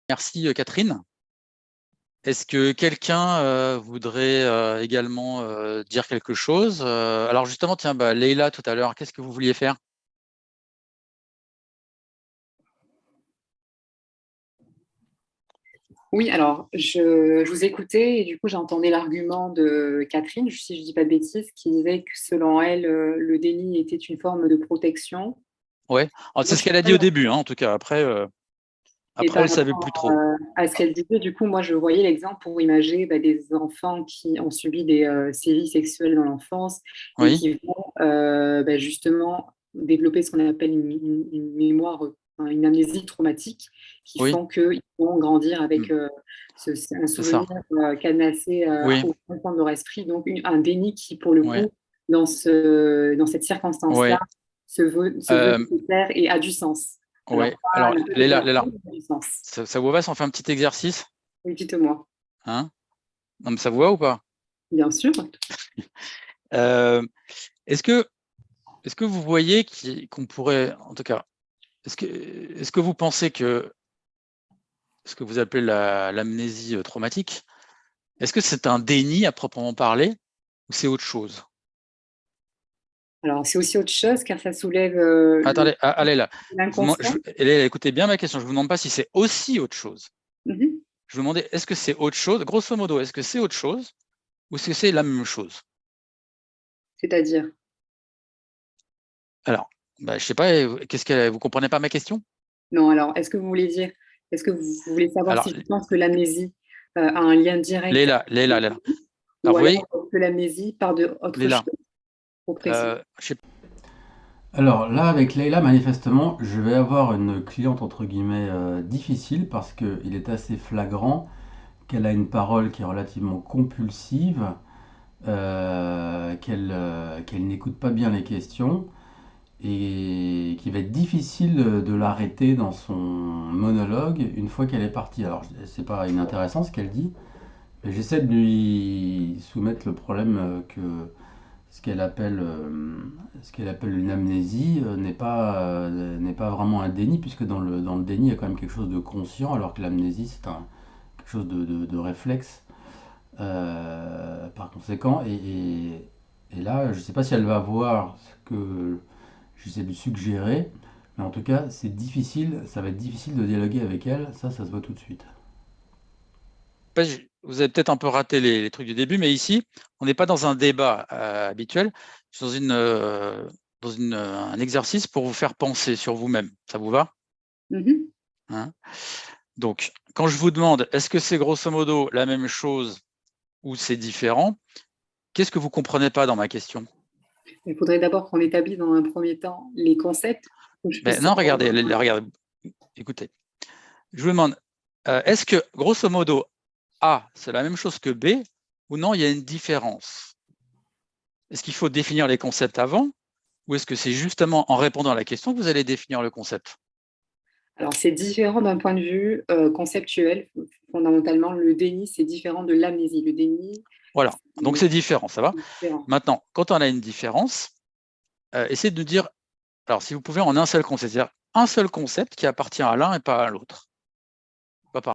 Merci Catherine. Est-ce que quelqu'un voudrait également dire quelque chose? Alors justement, tiens, Leïla, tout à l'heure, qu'est-ce que vous vouliez faire? Oui, alors je vous écoutais et du coup j'entendais l'argument de Catherine, si je ne dis pas de bêtises, qui disait que selon elle, le déni était une forme de protection. Ouais, c'est Moi, ce je suis qu'elle a pas dit au d'accord. début, hein, en tout cas. Après, Et elle par ne savait plus rapport trop. à ce qu'elle disait, du coup, moi je voyais l'exemple pour imager des enfants qui ont subi des sévices sexuels dans l'enfance et Oui, qui vont justement développer ce qu'on appelle une mémoire, enfin, une amnésie traumatique, qui oui, font qu'ils vont grandir avec un c'est ça. souvenir cadenassé Oui, au fond de leur esprit. Donc un déni qui, pour le ouais, coup, dans cette circonstance-là, ouais, se veut euh, nécessaire et a du sens. Alors, ouais. pas Alors, une Leïla, mais du sens. ça vous va si on fait un petit exercice? Oui, dites-moi. Hein? Non, mais ça vous va ou pas? Bien sûr. Euh, est-ce que, est-ce que vous voyez qu'on pourrait, en tout cas, est-ce que vous pensez que ce que vous appelez l'amnésie traumatique, est-ce que c'est un déni à proprement parler ou c'est autre chose? Alors, c'est aussi autre chose car ça soulève Attendez, allez là. l'inconscient. Écoutez bien ma question. Je ne vous demande pas si c'est aussi autre chose. Mhm. Je vous demandais, est-ce que c'est autre chose? Grosso modo, est-ce que c'est autre chose ou est-ce que c'est la même chose? C'est-à-dire? Alors, je ne sais pas, vous comprenez pas ma question? Non, alors, est-ce que vous voulez savoir Alors, si je pense que l'amnésie a un lien direct Léla. Alors, ou vous alors voyez, que l'amnésie part de autre Léla, chose, trop précis? je sais Alors là, avec Leïla, manifestement, je vais avoir une cliente entre guillemets difficile parce qu'il est assez flagrant qu'elle a une parole qui est relativement compulsive, qu'elle n'écoute pas bien les questions et qu'il va être difficile de l'arrêter dans son monologue une fois qu'elle est partie. Alors, c'est pas inintéressant ce qu'elle dit, mais j'essaie de lui soumettre le problème que ce qu'elle appelle, une amnésie n'est pas vraiment un déni, puisque dans le déni, il y a quand même quelque chose de conscient, alors que l'amnésie, c'est quelque chose de réflexe. Par conséquent, et là, je ne sais pas si elle va voir ce que j'essaie de suggérer, mais en tout cas, c'est difficile, ça va être difficile de dialoguer avec elle, ça se voit tout de suite. pas, vous avez peut-être un peu raté les trucs du début, mais ici, on n'est pas dans un débat habituel, c'est un exercice pour vous faire penser sur vous-même. Ça vous va? Mhm. Hein? Donc, quand je vous demande, est-ce que c'est grosso modo la même chose ou c'est différent, qu'est-ce que vous ne comprenez pas dans ma question? Il faudrait d'abord qu'on établisse dans un premier temps les concepts pour que je puisse Non, savoir. regardez, écoutez. Je vous demande, est-ce que grosso modo, A, c'est la même chose que B ou non, il y a une différence? Est-ce qu'il faut définir les concepts avant ou est-ce que c'est justement en répondant à la question que vous allez définir le concept? Alors, c'est différent d'un point de vue conceptuel. Fondamentalement, le déni, c'est différent de l'amnésie. Le déni, Voilà, donc c'est différent, ça va? c'est différent. Maintenant, quand on a une différence, essayez de nous dire, alors si vous pouvez en un seul concept, c'est-à-dire un seul concept qui appartient à l'un et pas à l'autre. Pas par-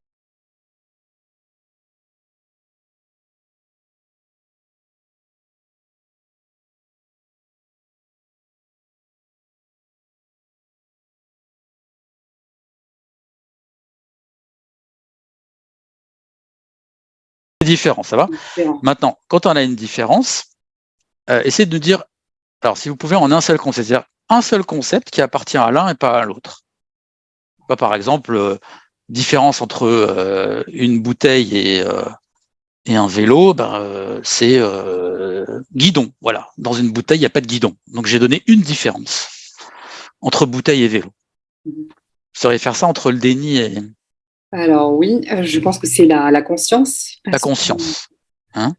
C'est différent, ça va? C'est différent. Maintenant, quand on a une différence, essayez de nous dire, alors si vous pouvez en un seul concept, c'est-à-dire un seul concept qui appartient à l'un et pas à l'autre. Par exemple, différence entre une bouteille et un vélo, c'est guidon. Voilà. Dans une bouteille, il n'y a pas de guidon. Donc j'ai donné une différence entre bouteille et vélo. Mhm. Vous sauriez faire ça entre le déni et Alors oui, je pense que c'est la conscience, la parce qu'on conscience. Hein?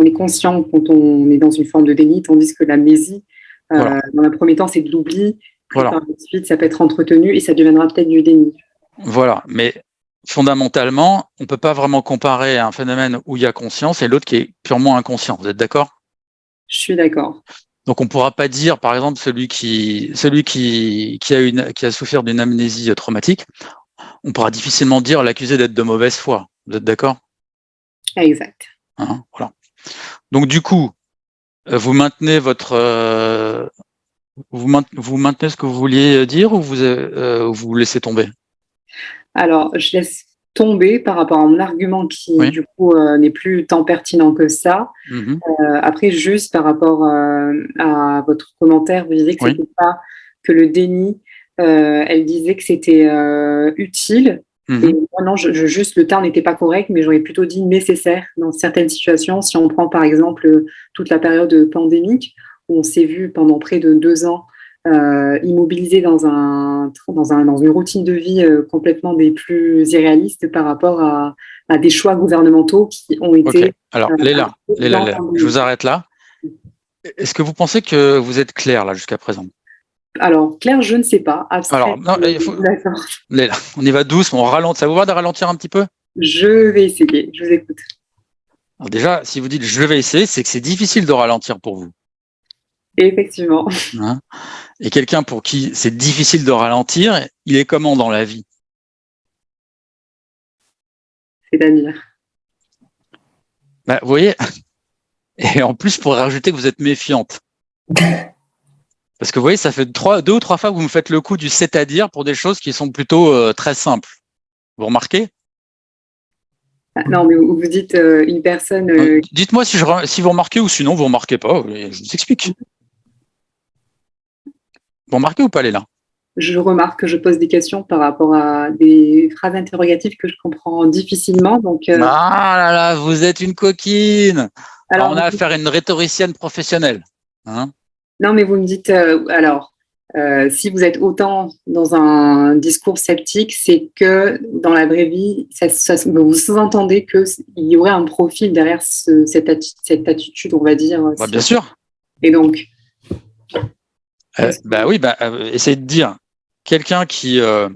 est conscient quand on est dans une forme de déni, tandis que l'amnésie, Voilà. dans un premier temps, c'est de l'oubli, puis Voilà. par la suite, ça peut être entretenu et ça deviendra peut-être du déni. Voilà. Mais fondamentalement, on ne peut pas vraiment comparer un phénomène où il y a conscience et l'autre qui est purement inconscient. Vous êtes d'accord? Je suis d'accord. Donc on ne pourra pas dire, par exemple, celui qui a souffert d'une amnésie traumatique, on pourra difficilement dire l'accuser d'être de mauvaise foi. Vous êtes d'accord? Exact. Hein, voilà. Donc du coup, vous maintenez vous maintenez ce que vous vouliez dire ou vous laissez tomber? Alors, je laisse tomber par rapport à mon argument qui, Oui. du coup, n'est plus tant pertinent que ça. Mhm. Après, juste par rapport à votre commentaire, vous disiez que Oui. c'était pas que le déni, elle disait que c'était utile. Et Mhm. moi, non, juste le terme n'était pas correct, mais j'aurais plutôt dit nécessaire dans certaines situations. Si on prend par exemple toute la période pandémique, où on s'est vu pendant près de 2 ans immobilisé dans une routine de vie complètement des plus irréalistes par rapport à des choix gouvernementaux qui ont Ok. été Alors, Léla, je vous arrête là. Est-ce que vous pensez que vous êtes clair là jusqu'à présent? Alors, Claire, je ne sais pas. Alors, Abstrait, non, il faut... d'accord. Léla, on y va doucement, on ralentit. Ça vous va de ralentir un petit peu? Je vais essayer, je vous écoute. Alors déjà, si vous dites je vais essayer, c'est que c'est difficile de ralentir pour vous. Effectivement. Hein, et quelqu'un pour qui c'est difficile de ralentir, il est comment dans la vie? C'est-à-dire. Bah, vous voyez, et en plus, pour rajouter que vous êtes méfiante. Parce que vous voyez, ça fait 2 ou 3 fois que vous me faites le coup du c'est-à-dire pour des choses qui sont plutôt très simples. Vous remarquez? Non, mais vous dites une personne. Dites-moi si vous remarquez ou sinon vous remarquez pas. Je vous explique. Vous remarquez ou pas, Léla? Je remarque que je pose des questions par rapport à des phrases interrogatives que je comprends difficilement. Donc, Ah là là, vous êtes une coquine. Alors, on alors, a affaire à une rhétoricienne professionnelle. Hein? non, mais vous me dites, si vous êtes autant dans un discours sceptique, c'est que dans la vraie vie, vous sous-entendez qu'il y aurait un profil derrière cette attitude, on va dire. Bah, bien sûr. Et donc, Bah oui, essayez de dire quelqu'un qui euh,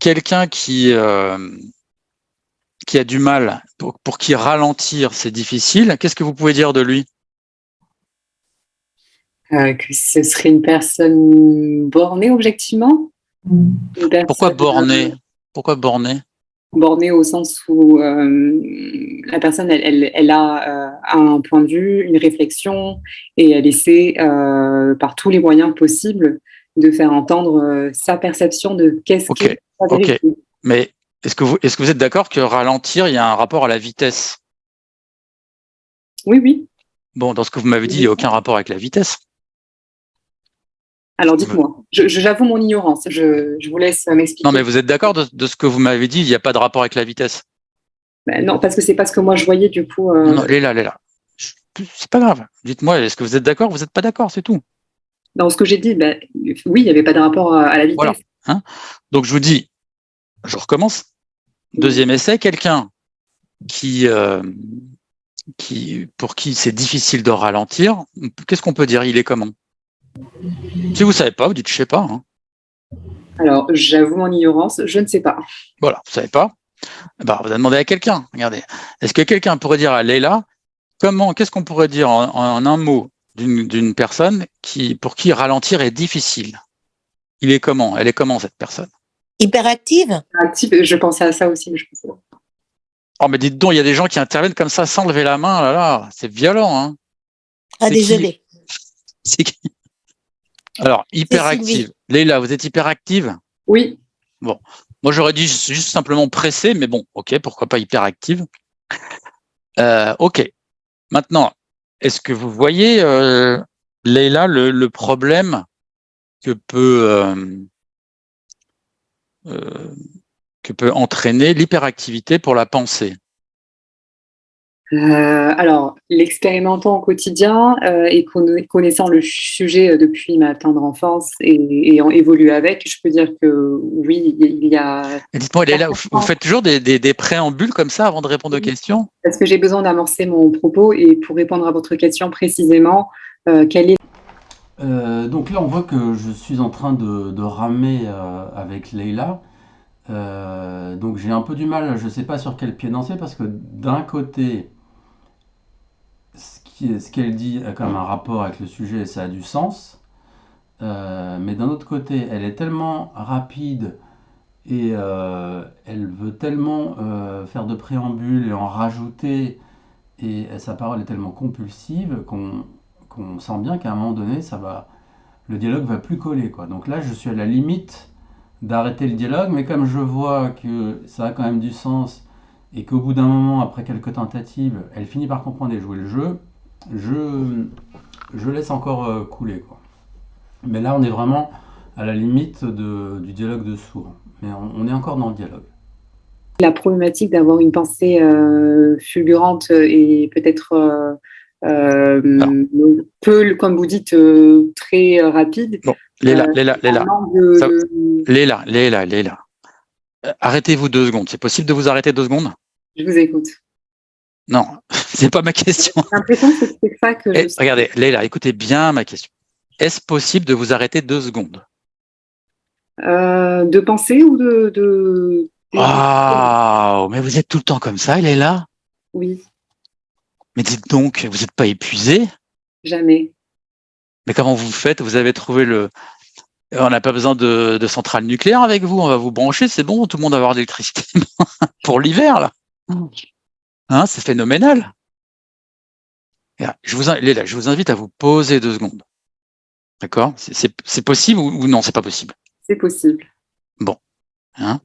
quelqu'un qui a du mal, pour qui ralentir c'est difficile. Qu'est-ce que vous pouvez dire de lui? que ce serait une personne bornée objectivement. Pourquoi borné? Pourquoi borné? Bornée au sens où la personne, elle a un point de vue, une réflexion, et elle essaie par tous les moyens possibles de faire entendre sa perception de qu'est-ce qui est la vérité. Ok. Mais est-ce que vous êtes d'accord que ralentir, il y a un rapport à la vitesse? Oui, oui. Bon, dans ce que vous m'avez dit, il n'y a aucun rapport avec la vitesse. Alors dites-moi, j'avoue mon ignorance, je vous laisse m'expliquer. Non, mais vous êtes d'accord de ce que vous m'avez dit, il n'y a pas de rapport avec la vitesse? Ben non, parce que c'est pas ce que moi je voyais du coup. Non, elle est là. C'est pas grave. Dites-moi, est-ce que vous êtes d'accord? Vous n'êtes pas d'accord, c'est tout. Dans ce que j'ai dit, oui, il n'y avait pas de rapport à la vitesse. Voilà. Hein, donc je vous dis, je recommence. Deuxième essai, quelqu'un pour qui c'est difficile de ralentir, qu'est-ce qu'on peut dire? Il est comment? Si vous ne savez pas, vous dites je ne sais pas. Hein. Alors, j'avoue mon ignorance, je ne sais pas. Voilà, vous ne savez pas. Bah, vous avez demandé à quelqu'un. Regardez. Est-ce que quelqu'un pourrait dire à Leïla, qu'est-ce qu'on pourrait dire en un mot d'une personne pour qui ralentir est difficile? Il est comment? Elle est comment, cette personne? Hyperactive? Active, je pensais à ça aussi, mais je pensais pas. Oh, mais dites donc, il y a des gens qui interviennent comme ça sans lever la main. Là, c'est violent. Hein. Ah, désolé. C'est qui? Alors, hyperactive. Leïla, vous êtes hyperactive? Oui. Bon, moi j'aurais dit juste simplement pressée, mais bon, ok, pourquoi pas hyperactive. Ok. Maintenant, est-ce que vous voyez, Leïla, le problème que peut entraîner l'hyperactivité pour la pensée? Alors, l'expérimentant au quotidien et connaissant le sujet depuis ma tendre enfance et ayant évolué avec, je peux dire que oui, il y a... Et dites-moi, Leïla, vous faites toujours des préambules comme ça avant de répondre aux questions? Parce que j'ai besoin d'amorcer mon propos et pour répondre à votre question précisément, quelle est... Donc là, on voit que je suis en train de ramer avec Leïla. Donc j'ai un peu du mal, je ne sais pas sur quel pied danser, parce que d'un côté, ce qu'elle dit a quand même un rapport avec le sujet et ça a du sens. mais d'un autre côté, elle est tellement rapide et elle veut tellement faire de préambule et en rajouter, et sa parole est tellement compulsive qu'on sent bien qu'à un moment donné, le dialogue va plus coller, quoi. Donc là, je suis à la limite d'arrêter le dialogue, mais comme je vois que ça a quand même du sens et qu'au bout d'un moment, après quelques tentatives, elle finit par comprendre et jouer le jeu, je laisse encore couler, quoi. Mais là, on est vraiment à la limite du dialogue de sourds. Mais on est encore dans le dialogue. La problématique d'avoir une pensée fulgurante et peut-être Alors, peu, comme vous dites, très rapide. bon, Léla, un manque Léla. Arrêtez-vous 2 secondes. C'est possible de vous arrêter 2 secondes? Je vous écoute. Non, c'est pas ma question. J'ai l'impression que c'est ça que je... Regardez, Léla, écoutez bien ma question. Est-ce possible de vous arrêter 2 secondes? De penser ou de... Ah, mais vous êtes tout le temps comme ça, Léla? Oui, Mais dites donc, vous n'êtes pas épuisé? jamais. Mais comment vous faites? Vous avez trouvé on n'a pas besoin de centrale nucléaire avec vous, on va vous brancher, c'est bon, tout le monde va avoir de l'électricité pour l'hiver, là. Hein, c'est phénoménal. Léla, je vous invite à vous poser 2 secondes. D'accord? C'est possible ou non, c'est pas possible? C'est possible. Bon. Hein?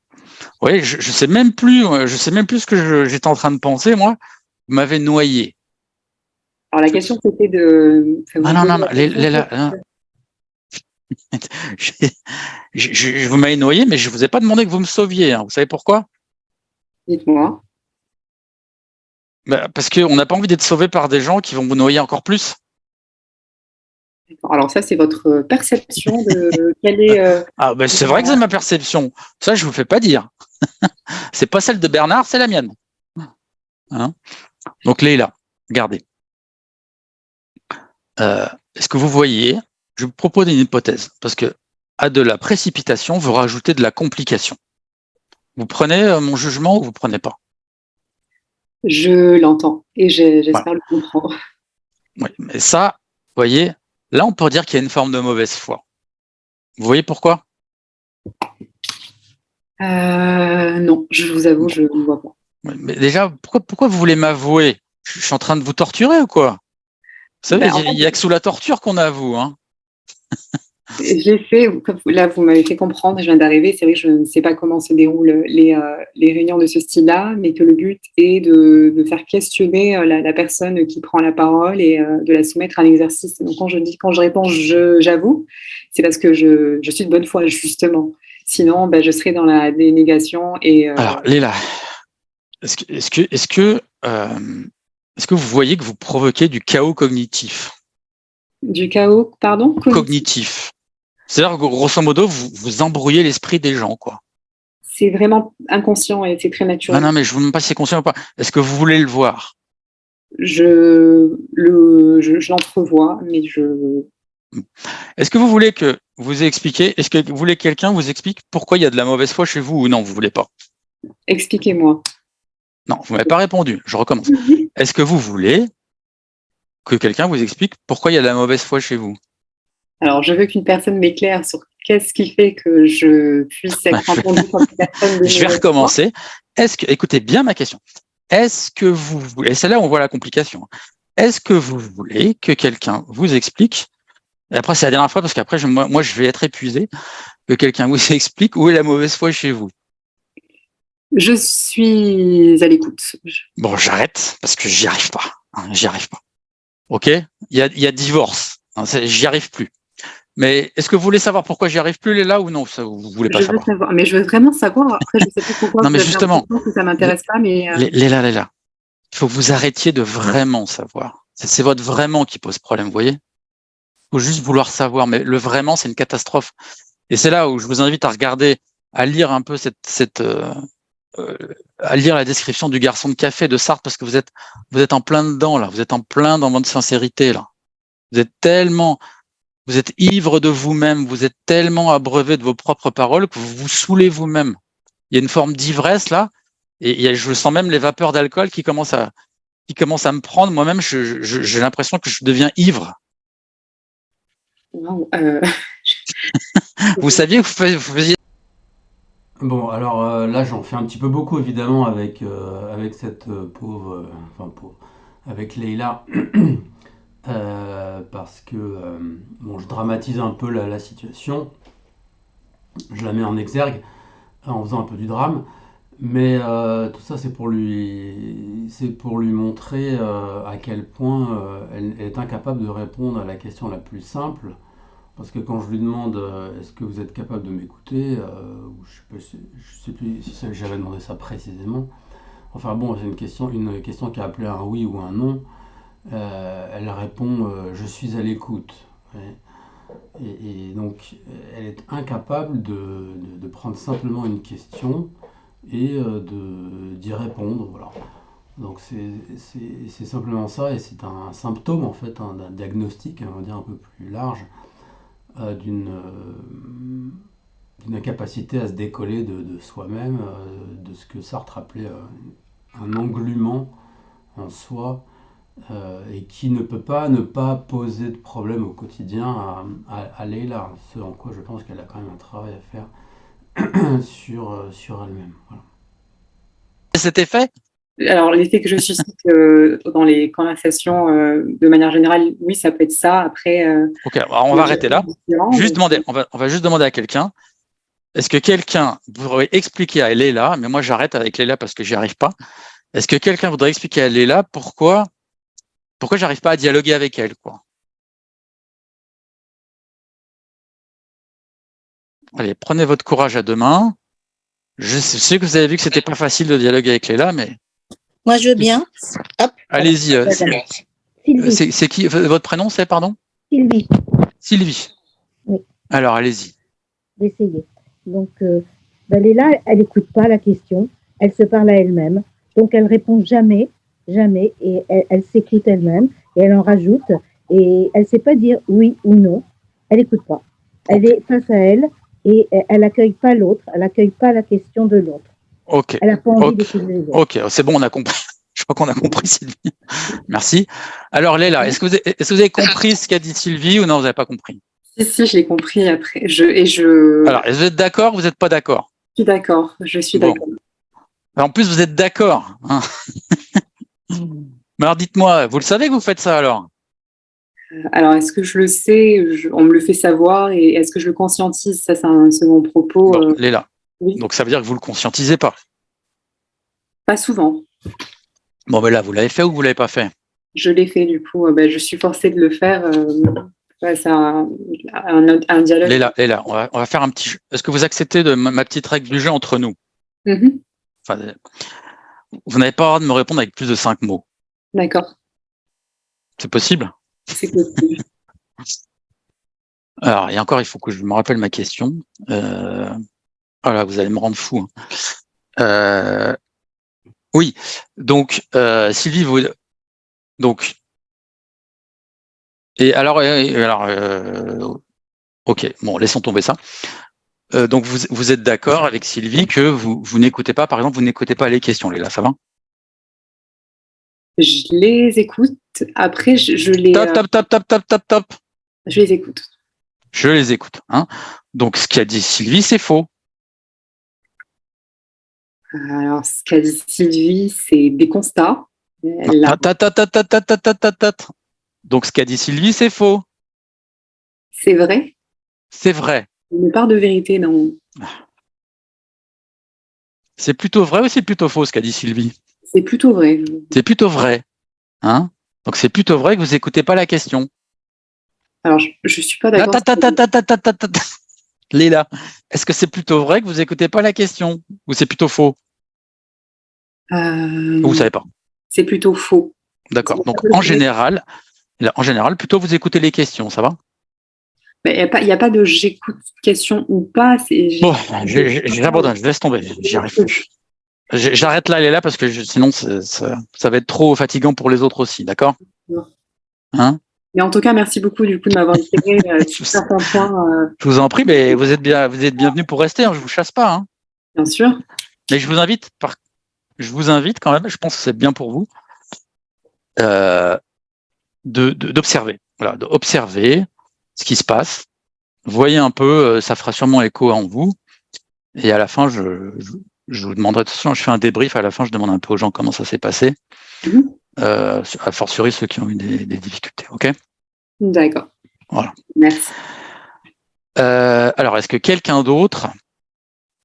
Oui, je sais même plus ce que j'étais en train de penser, moi. Vous m'avez noyé. Alors la question c'était de... Non, Léla, vous m'avez noyé, mais je vous ai pas demandé que vous me sauviez. Hein. Vous savez pourquoi? Dites-moi. Parce qu'on n'a pas envie d'être sauvé par des gens qui vont vous noyer encore plus. Alors ça, c'est votre perception de quelle est... Ah, ben c'est vrai que c'est ma perception. Ça, je vous fais pas dire. C'est pas celle de Bernard, c'est la mienne. Hein? Donc Léla, regardez. Est-ce que vous voyez? Je vous propose une hypothèse, parce que à de la précipitation, vous rajoutez de la complication. Vous prenez mon jugement ou vous prenez pas? Je l'entends et j'espère le comprendre. Oui, mais ça, vous voyez, là, on peut dire qu'il y a une forme de mauvaise foi. Vous voyez pourquoi? Non, je vous avoue, je ne vois pas. Mais déjà, pourquoi vous voulez m'avouer? Je suis en train de vous torturer ou quoi? Vous savez, il n'y a que sous la torture qu'on avoue. Hein. J'ai fait, là vous m'avez fait comprendre, je viens d'arriver, c'est vrai que je ne sais pas comment se déroulent les réunions de ce style-là, mais que le but est de faire questionner la personne qui prend la parole et de la soumettre à un exercice. Donc quand je réponds j'avoue, c'est parce que je suis de bonne foi justement. Sinon, je serais dans la dénégation et... Alors Léla, est-ce que vous voyez que vous provoquez du chaos cognitif? Du chaos, pardon? Cognitif. C'est-à-dire que grosso modo, vous embrouillez l'esprit des gens, quoi. C'est vraiment inconscient et c'est très naturel. Non, mais je ne vous demande pas si c'est conscient ou pas. Est-ce que vous voulez le voir? Je l'entrevois, mais je... Est-ce que vous voulez que vous expliquiez, est-ce que vous voulez que quelqu'un vous explique pourquoi il y a de la mauvaise foi chez vous ou non, vous voulez pas? Expliquez-moi. Non, vous m'avez pas répondu. Je recommence. Est-ce que vous voulez que quelqu'un vous explique pourquoi il y a de la mauvaise foi chez vous? Alors, je veux qu'une personne m'éclaire sur qu'est-ce qui fait que je puisse être entendue comme une personne de... Je vais recommencer. Écoutez bien ma question. Est-ce que vous voulez, et c'est là où on voit la complication. Est-ce que vous voulez que quelqu'un vous explique, et après c'est la dernière fois parce qu'après moi je vais être épuisé, que quelqu'un vous explique où est la mauvaise foi chez vous? Je suis à l'écoute. Bon, j'arrête parce que j'y arrive pas. Hein, j'y arrive pas. Ok? Il y a divorce. Hein, j'y arrive plus. Mais est-ce que vous voulez savoir pourquoi j'y arrive plus, Léla, ou non? Ça, vous voulez pas savoir? Savoir. Mais je veux vraiment savoir. Après, je ne sais pas pourquoi. Non, mais justement, que ça m'intéresse pas, mais Léla, il faut que vous arrêtiez de vraiment savoir. C'est votre vraiment qui pose problème, vous voyez? Il faut juste vouloir savoir, mais le vraiment, c'est une catastrophe. Et c'est là où je vous invite à regarder, à lire un peu à lire la description du garçon de café de Sartre, parce que vous êtes en plein dedans, là. Vous êtes en plein dans votre sincérité, là. Vous êtes ivre de vous-même, vous êtes tellement abreuvé de vos propres paroles que vous vous saoulez vous-même. Il y a une forme d'ivresse, là, et je sens même les vapeurs d'alcool qui commencent à me prendre. Moi-même, j'ai l'impression que je deviens ivre. Wow, Vous saviez que vous faisiez... Bon, alors là, j'en fais un petit peu beaucoup, évidemment, avec cette pauvre, avec Leïla, parce que, bon, je dramatise un peu la situation, je la mets en exergue en faisant un peu du drame, mais tout ça, c'est pour lui montrer à quel point elle est incapable de répondre à la question la plus simple. Parce que quand je lui demande est-ce que vous êtes capable de m'écouter, ou je sais plus si j'avais demandé ça précisément. Enfin bon, c'est une question qui a appelé un oui ou un non. Elle répond je suis à l'écoute. Ouais. Et donc elle est incapable de prendre simplement une question et d'y répondre. Voilà. Donc c'est simplement ça et c'est un symptôme en fait, d'un diagnostic, on va dire un peu plus large d'une incapacité à se décoller de soi-même, de ce que Sartre appelait un englument en soi, et qui ne peut pas ne pas poser de problème au quotidien à Leïla, ce en quoi je pense qu'elle a quand même un travail à faire sur elle-même. Voilà. C'était fait? Alors, l'effet que je suscite dans les conversations, de manière générale, oui, ça peut être ça. Après, Ok, alors on va arrêter là. On va juste demander à quelqu'un. Est-ce que quelqu'un voudrait expliquer à Leïla, mais moi j'arrête avec Leïla parce que j'y arrive pas. Est-ce que quelqu'un voudrait expliquer à Leïla pourquoi j'arrive pas à dialoguer avec elle, quoi? Allez, prenez votre courage à deux mains. Je sais que vous avez vu que c'était pas facile de dialoguer avec Leïla, mais Moi, je veux bien. Hop. allez-y. Sylvie. C'est qui votre prénom, c'est, pardon? Sylvie. Sylvie. Oui. Alors, allez-y. D'essayer. Donc, Léla, elle n'écoute pas la question. Elle se parle à elle-même. Donc, elle répond jamais, jamais. Et elle s'écoute elle-même. Et elle en rajoute. Et elle ne sait pas dire oui ou non. Elle n'écoute pas. Elle est face à elle. Et elle n'accueille pas l'autre. Elle n'accueille pas la question de l'autre. Ok. Elle n'a pas envie d'écouter les autres. Ok, c'est bon, on a compris. Je crois qu'on a compris, Sylvie. Merci. Alors, Leïla, est-ce que vous avez compris ce qu'a dit Sylvie ou non, vous n'avez pas compris? Si, je l'ai compris après. Alors, est-ce que vous êtes d'accord ou vous n'êtes pas d'accord? Je suis d'accord. Je suis Bon. d'accord. En plus, vous êtes d'accord, hein. Mais alors, dites-moi, vous le savez que vous faites ça alors? Alors, est-ce que je le sais? On me le fait savoir. Et est-ce que je le conscientise? Ça, c'est un second propos. Bon, Leïla. Oui. Donc, ça veut dire que vous le conscientisez pas. Pas souvent. Bon, ben là, vous l'avez fait ou vous l'avez pas fait? Je l'ai fait, du coup. Je suis forcée de le faire. Face à un dialogue. Leïla, on va faire un petit jeu. Est-ce que vous acceptez ma petite règle du jeu entre nous? Mm-hmm. Enfin, vous n'avez pas le droit de me répondre avec plus de 5 mots. D'accord. C'est possible? C'est possible. Alors, et encore, il faut que je me rappelle ma question. Voilà, vous allez me rendre fou. Oui, donc, Sylvie, donc, et alors, ok, bon, laissons tomber ça. Donc, vous êtes d'accord avec Sylvie que vous n'écoutez pas, par exemple, vous n'écoutez pas les questions, Léla, ça va? Je les écoute. Après, je les. Top. Je les écoute. Je les écoute. Hein. Donc, ce qu'a dit Sylvie, c'est faux. Alors, ce qu'a dit Sylvie, c'est des constats. Donc, ce qu'a dit Sylvie, c'est faux. C'est vrai? C'est vrai. Une part de vérité dans. C'est plutôt vrai ou c'est plutôt faux ce qu'a dit Sylvie? C'est plutôt vrai. C'est plutôt vrai. Hein? Donc, c'est plutôt vrai que vous n'écoutez pas la question. Alors, je suis pas d'accord. Léla, est-ce que c'est plutôt vrai que vous n'écoutez pas la question ou c'est plutôt faux? Vous savez pas. C'est plutôt faux. D'accord. Donc, en général, plutôt vous écoutez les questions, ça va? Il n'y a pas de j'écoute question ou pas. Bon, j'abandonne, je laisse tomber, j'y arrive plus. J'arrête là, Léla, parce que sinon ça va être trop fatigant pour les autres aussi, d'accord? Hein? Mais en tout cas, merci beaucoup du coup de m'avoir intégré sur certains points. Je vous en prie, mais vous êtes bienvenue pour rester, hein, je vous chasse pas. Hein. Bien sûr. Mais je vous invite quand même, je pense que c'est bien pour vous, d'observer. Voilà, d'observer ce qui se passe. voyez un peu, ça fera sûrement écho en vous. Et à la fin, je vous demanderai, de toute façon, je fais un débrief, à la fin, je demande un peu aux gens comment ça s'est passé, a fortiori ceux qui ont eu des difficultés. OK ? D'accord. Voilà. Merci. Alors, est-ce que quelqu'un d'autre